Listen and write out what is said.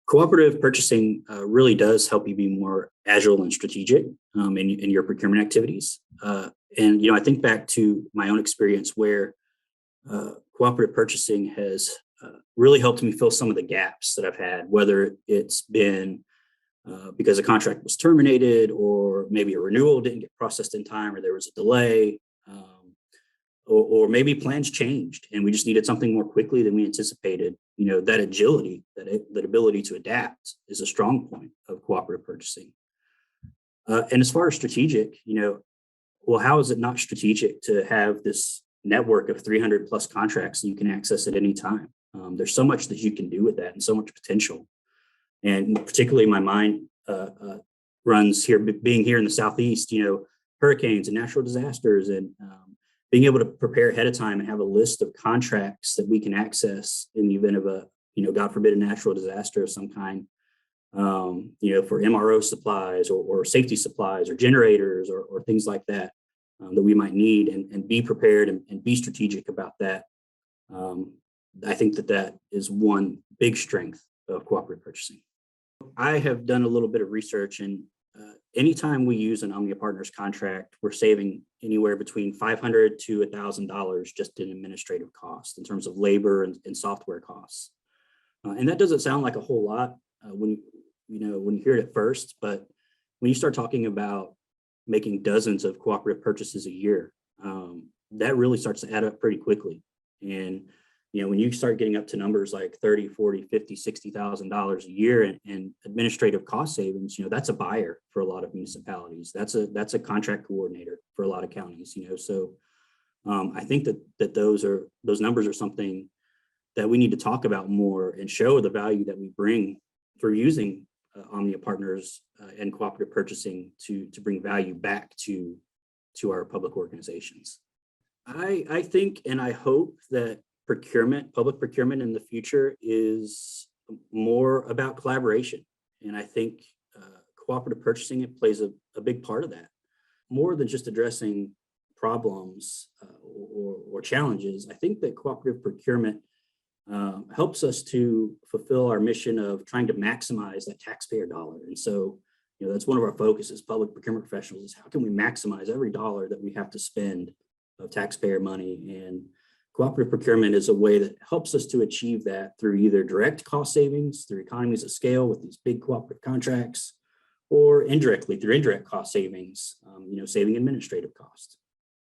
Cooperative purchasing really does help you be more agile and strategic in your procurement activities. And I think back to my own experience where cooperative purchasing has really helped me fill some of the gaps that I've had, whether it's been because a contract was terminated, or maybe a renewal didn't get processed in time, or there was a delay. Or maybe plans changed and we just needed something more quickly than we anticipated. That agility, that ability to adapt is a strong point of cooperative purchasing. And as far as strategic, well, how is it not strategic to have this network of 300 plus contracts that you can access at any time? There's so much that you can do with that and so much potential. And particularly my mind runs here, being here in the Southeast, hurricanes and natural disasters, and being able to prepare ahead of time and have a list of contracts that we can access in the event of a, God forbid, a natural disaster of some kind, for MRO supplies or safety supplies or generators or things like that that we might need, and be prepared and be strategic about that. I think that is one big strength of cooperative purchasing. I have done a little bit of research, and anytime we use an Omnia Partners contract, we're saving anywhere between $500 to $1,000 just in administrative costs in terms of labor and software costs. And that doesn't sound like a whole lot when you hear it at first, but when you start talking about making dozens of cooperative purchases a year, that really starts to add up pretty quickly. And when you start getting up to numbers like 30, 40, 50, $60,000 a year and administrative cost savings, that's a buyer for a lot of municipalities. That's a contract coordinator for a lot of counties, So I think that those numbers are something that we need to talk about more and show the value that we bring for using Omnia Partners and cooperative purchasing to bring value back to our public organizations. I think and I hope that public procurement in the future is more about collaboration. And I think cooperative purchasing, it plays a big part of that. More than just addressing problems or challenges, I think that cooperative procurement helps us to fulfill our mission of trying to maximize that taxpayer dollar. And so, that's one of our focuses, public procurement professionals, is how can we maximize every dollar that we have to spend of taxpayer money. And cooperative procurement is a way that helps us to achieve that through either direct cost savings, through economies of scale with these big cooperative contracts, or indirectly through indirect cost savings, saving administrative costs.